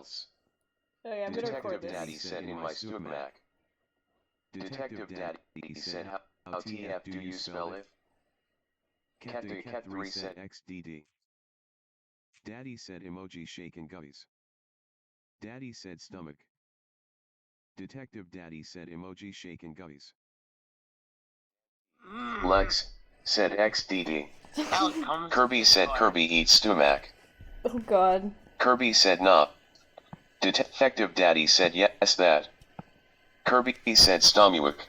else. Okay, I'm gonna record Detective this. Daddy said in my stomach. Detective Daddy said how TF do you spell it? Cat 3 said XDD. Daddy said emoji shaking guppies. Daddy said stomach. Detective Daddy said emoji shaking guppies. Lex said XDD. Kirby said Kirby eats stomach. Oh god. Kirby said nah. Detective Daddy said yes that. Kirby said stomach.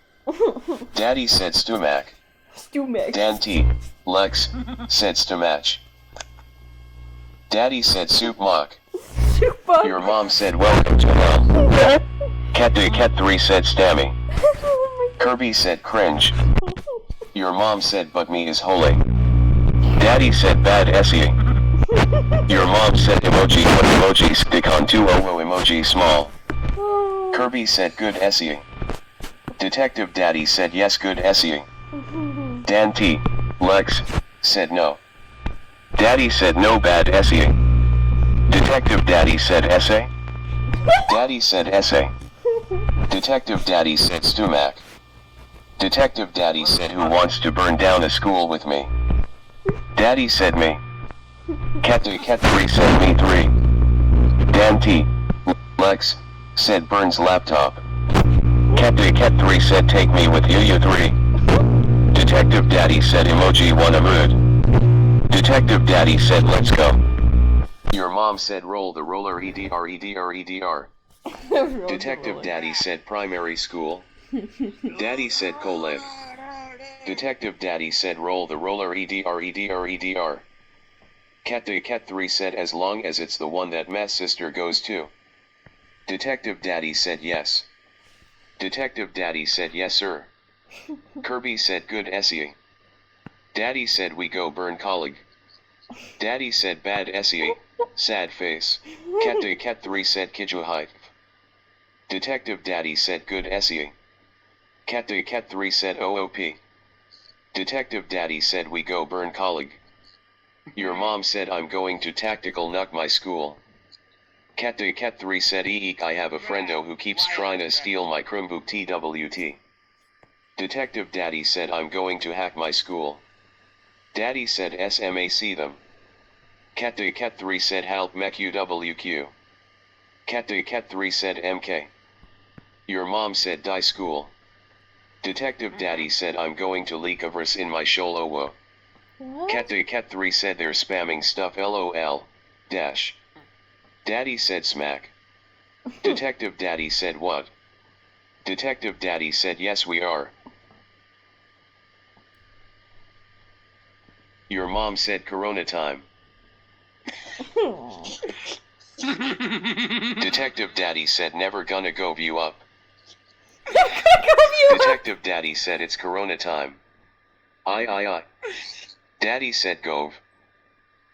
Daddy said stomach. Stomach. Dan T. Lex said stomach. Daddy said soup mock. Your mom said welcome to mom. Cat 3 said stammy. Kirby said cringe. Your mom said but me is holy. Daddy said bad Essie. Your mom said emoji what emoji stick on 200 emoji small. Kirby said good Essie. Detective Daddy said yes good Essie. Dan T. Lex said no. Daddy said no bad Essie. Detective Daddy said essay. Daddy said essay. Detective Daddy said stomach. Detective Daddy said who wants to burn down a school with me? Daddy said me. Cat 3 said me 3. Dan T. Lex said Burns laptop. Cat 3 said take me with you 3. Detective Daddy said emoji wanna mood. Detective Daddy said let's go. Your mom said roll the roller EDR. Detective Daddy said primary school. Daddy said co-live. Detective Daddy said roll the roller EDR. Cat 3 said as long as it's the one that Matt's sister goes to. Detective Daddy said yes. Detective Daddy said yes sir. Kirby said good Essie. Daddy said we go burn colleague. Daddy said bad Essie. Sad face. Cat 3 said Kiju hype. Detective Daddy said good Essie. Cat 3 said OOP. Detective Daddy said we go burn colleague. Your mom said I'm going to tactical knock my school. Cat 3 said eek I have a friendo who keeps trying to steal my Chromebook TWT. Detective Daddy said I'm going to hack my school. Daddy said SMAC them. Cat 3 said help mech UWQ. Cat 3 said MK. Your mom said die school. Detective Daddy said I'm going to leak a verse in my sholowo. Cat 3 said they're spamming stuff LOL. Dash. Daddy said smack. Detective Daddy said what? Detective Daddy said yes we are. Your mom said corona time. Detective Daddy said never gonna go view up. Detective Daddy said it's corona time. I. Daddy said gove.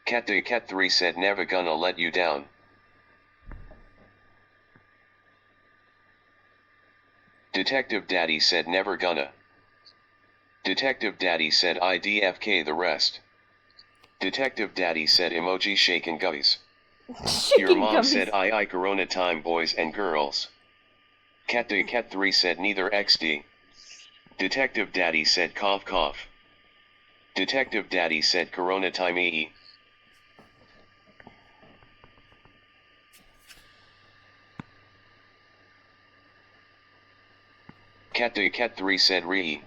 Cat 3 said never gonna let you down. Detective Daddy said never gonna. Detective Daddy said IDFK the rest. Detective Daddy said emoji shaking guppies. Your mom said I corona time boys and girls. Cat 3 said neither XD. Detective Daddy said cough cough. Detective Daddy said corona time EE. Cat 3 said re.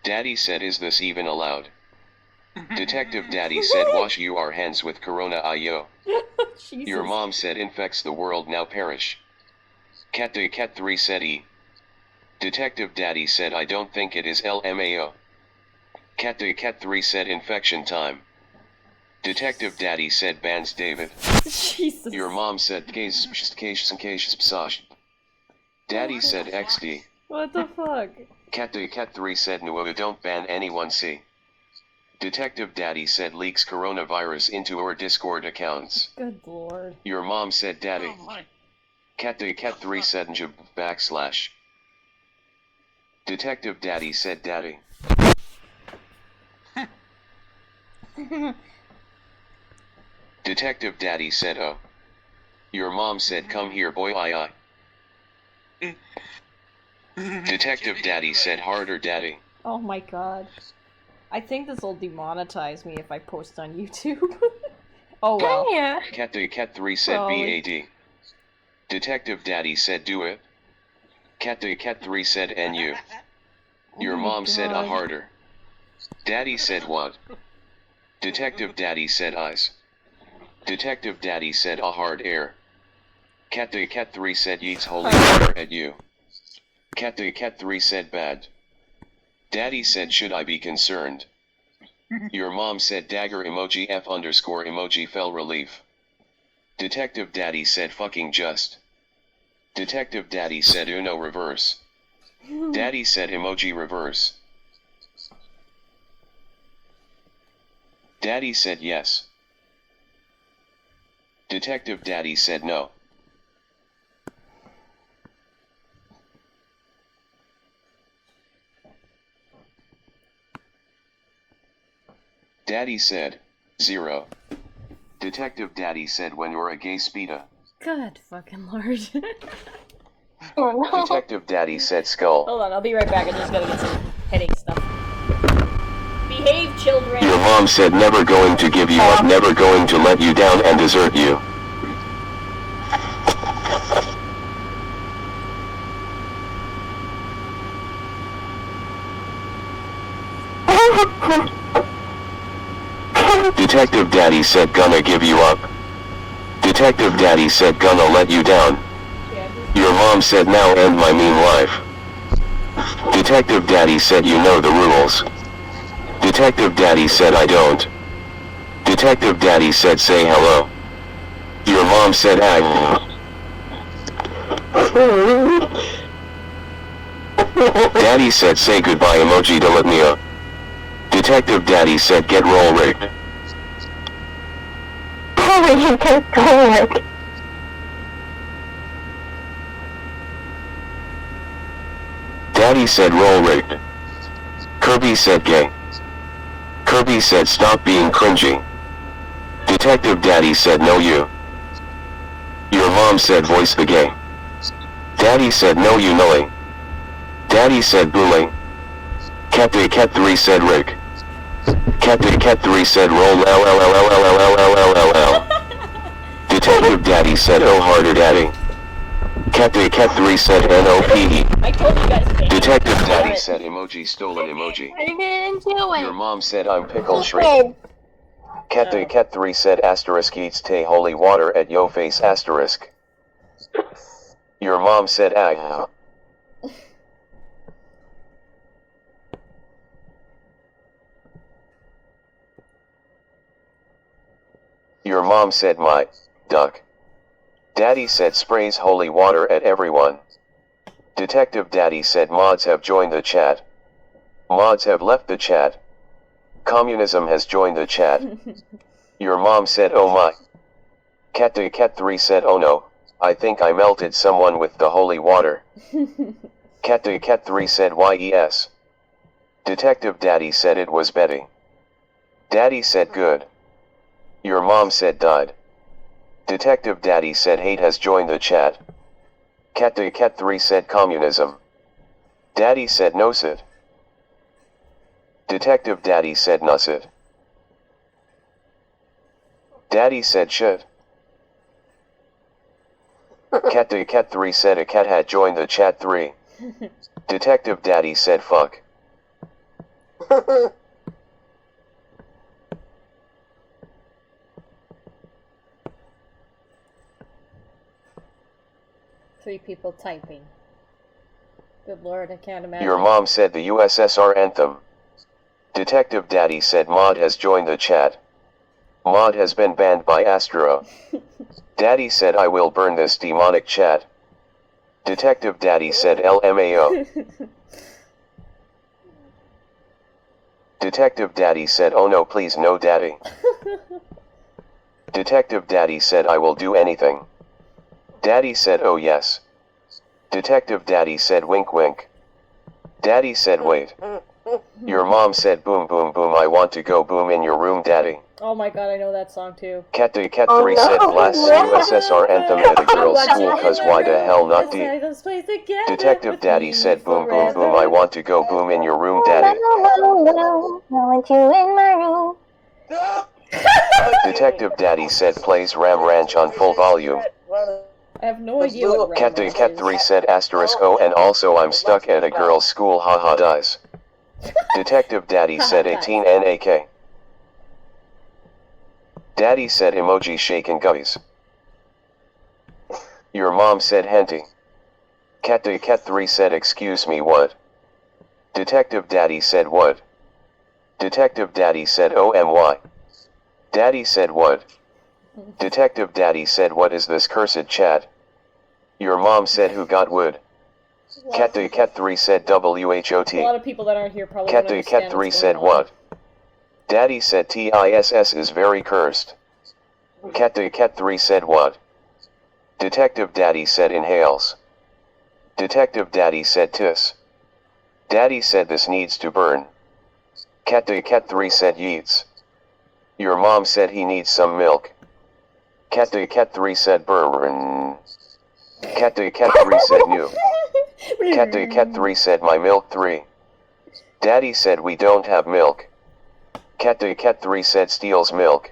Daddy said is this even allowed? Detective Daddy said wash your hands with corona IO. Your mom said infects the world now perish. Cat 3 said E. Detective Daddy said I don't think it is LMAO. Cat 3 said infection time. Detective Daddy said bans David. Jesus. Your mom said case. Daddy said XD. What the fuck? Cat 3 said no don't ban anyone see. Detective Daddy said leaks coronavirus into our Discord accounts. Good lord. Your mom said daddy. Cat 3 said njab /. Detective Daddy said daddy. Detective Daddy said oh. Your mom said come here boy I. Detective Daddy said harder daddy. Oh my god. I think this will demonetize me if I post on YouTube. Oh well. Yeah. Cat 3 said Probably. BAD. Detective Daddy said do it. Cat 3 said NU. Your Oh my mom said a God. harder. Daddy said what? Detective Daddy said eyes. Detective Daddy said a hard air. Cat 3 said yeets holy water at you. Cat 3 said bad. Daddy said should I be concerned? Your mom said dagger emoji F underscore emoji fell relief. Detective Daddy said fucking just. Detective Daddy said Uno reverse. Daddy said emoji reverse. Daddy said yes. Detective Daddy said no. Daddy said 0. Detective Daddy said when you're a gay speeda. God fucking lord. Oh no. Detective Daddy said skull. Hold on, I'll be right back. I just gotta get some headache stuff. Behave, children! Your mom said never going to give you up, never going to let you down and desert you. Detective Daddy said gonna give you up. Detective Daddy said gonna let you down. Your mom said now end my mean life. Detective Daddy said you know the rules. Detective Daddy said I don't. Detective Daddy said say hello. Your mom said I. Daddy said say goodbye emoji to let me up. Detective Daddy said get roll rigged. Daddy said roll rigged. Kirby said gay. Kirby said stop being cringy. Detective Daddy said no you. Your mom said voice the gay. Daddy said no you knowing. Daddy said bullying. Cat 3 said Rick. Cat 3 said roll LLLLLLLLLLL. Detective Daddy said oh harder daddy. Cat 3 said NOPE. I told you guys to Detective Daddy said emoji stolen emoji. I didn't do Your it. mom said I'm pickle shrimp. Cat 3 said asterisk eats tay holy water at yo face asterisk. Your mom said ah. Your mom said my duck. Daddy said sprays holy water at everyone. Detective Daddy said mods have joined the chat. Mods have left the chat. Communism has joined the chat. Your mom said oh my. Cat 3 said oh no, I think I melted someone with the holy water. Cat 3 said yes. Detective Daddy said it was Betty. Daddy said good. Your mom said died. Detective Daddy said hate has joined the chat. Cat 3 said communism. Daddy said no sit. Detective Daddy said nussit. Daddy said shit. Cat 3 said a cat had joined the chat 3. Detective Daddy said fuck. Three people typing. Good lord, I can't imagine. Your mom said the USSR anthem. Detective Daddy said Mod has joined the chat. Mod has been banned by Astro. Daddy said I will burn this demonic chat. Detective Daddy said LMAO. Detective Daddy said oh no please no daddy. Detective Daddy said I will do anything. Daddy said oh yes. Detective Daddy said wink wink. Daddy said wait. Your mom said boom boom boom I want to go boom in your room daddy. Oh my god, I know that song too. Cat 3 Oh, no. said blasts USSR anthem at a girl's school cause why the hell not D. Let's play together Detective with Daddy me said boom boom boom forever. I want to go boom in your room daddy. No, I want you in my room. Detective Daddy said plays Ram Ranch on full volume. I have no idea what Cat Ram 3 said asterisk oh and also I'm stuck at a girl's school haha dies. Detective Daddy said 18 NAK. Daddy said emoji shaking guppies. Your mom said henty. Cat 3 said excuse me what? Detective Daddy said what? Detective Daddy said OMY. Daddy said what? Detective Daddy said what is this cursed chat? Your mom said who got wood? Cat 3 said A WHOT. lot of people that aren't here probably don't understand Cat 3 what's said going on. what? Daddy said TISS is very cursed. Cat 3 said what? Detective Daddy said inhales. Detective Daddy said tis. Daddy said this needs to burn. Cat 3 said yeets. Your mom said he needs some milk. Cat 3 said burn. Cat 3 said new. Cat 3 said my milk 3. Daddy said we don't have milk. Cat 3 said steals milk.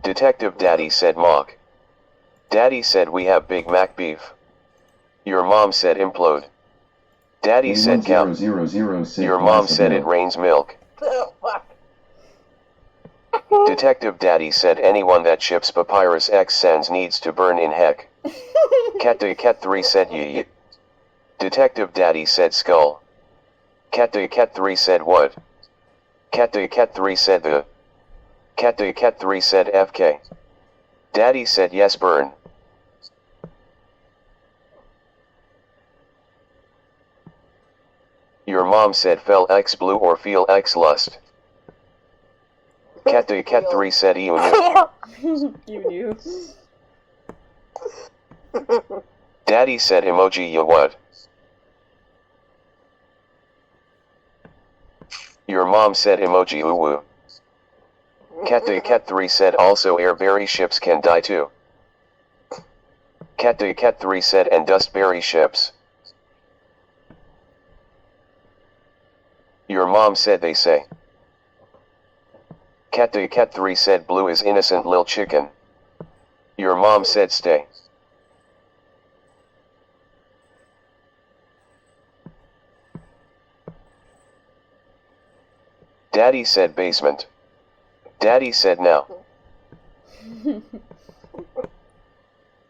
Detective Daddy said mock. Daddy said we have Big Mac beef. Your mom said implode. Daddy said cow. Your mom said it rains milk. Detective Daddy said anyone that ships Papyrus X Sans needs to burn in heck. Cat 3 said yee. Detective Daddy said skull. Cat 3 said what? Cat 3 said the. Cat 3 said FK. Daddy said yes burn. Your mom said fell X blue or feel X lust. Cat 3 said you knew. You knew. Daddy said emoji ya what? Your mom said emoji woo. Cat 3 said also airberry ships can die too. Cat 3 said and dustberry ships. Your mom said they say. Cat 3 said blue is innocent lil chicken. Your mom said stay. Daddy said basement. Daddy said now.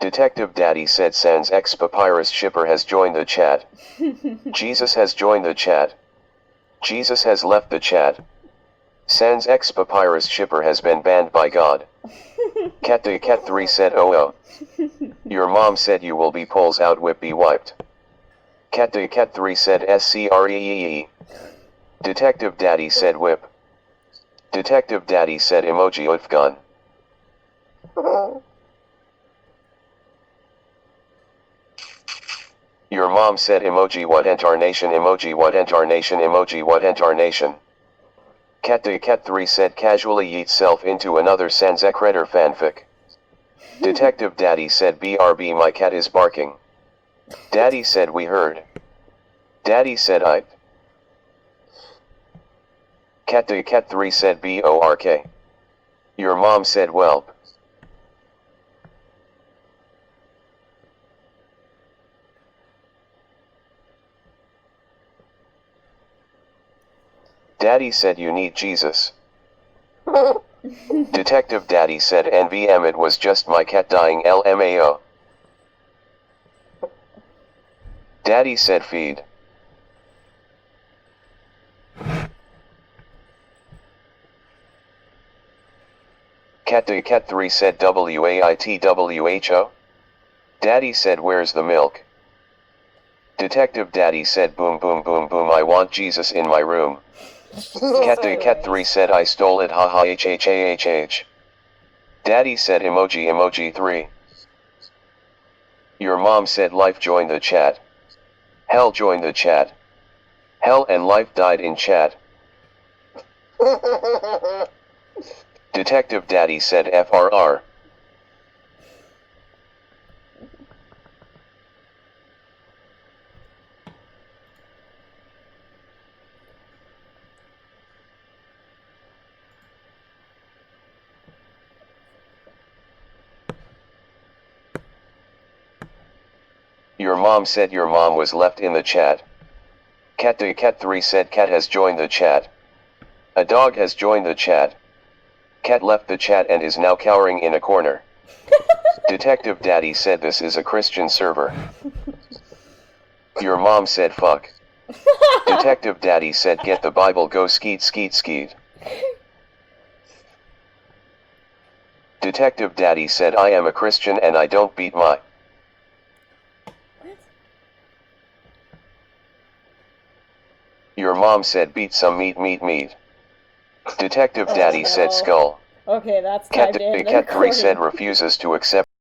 Detective Daddy said Sans X Papyrus shipper has joined the chat. Jesus has joined the chat. Jesus has left the chat. Sans X Papyrus shipper has been banned by God. Cat 3 said oh. Your mom said you will be pulls out whip be wiped. Cat 3 said SCREEE. Detective Daddy said whip. Detective Daddy said emoji of gun. Your mom said emoji what entarnation emoji what entarnation emoji what entarnation. Cat 3 said casually yeet self into another Sans X fanfic. Detective Daddy said BRB my cat is barking. Daddy said we heard. Daddy said I. Cat 3 said BORK. Your mom said whelp. Daddy said you need Jesus. Detective Daddy said NVM it was just my cat dying LMAO. Daddy said feed. Cat 3 said WAITWHO. Daddy said where's the milk? Detective Daddy said boom boom boom boom I want Jesus in my room. Cat 3 said I stole it haha hhhh. Daddy said emoji 3. Your mom said life joined the chat. Hell joined the chat. Hell and life died in chat. Detective Daddy said FRR. Your mom said your mom was left in the chat. Cat3 said cat has joined the chat. A dog has joined the chat. Cat left the chat and is now cowering in a corner. Detective Daddy said this is a Christian server. Your mom said fuck. Detective Daddy said get the Bible, go skeet skeet skeet. Detective Daddy said I am a Christian and I don't beat my. Your mom said beat some meat meat meat. Detective Daddy said skull. Okay, that's typed in. Cat3 said refuses to accept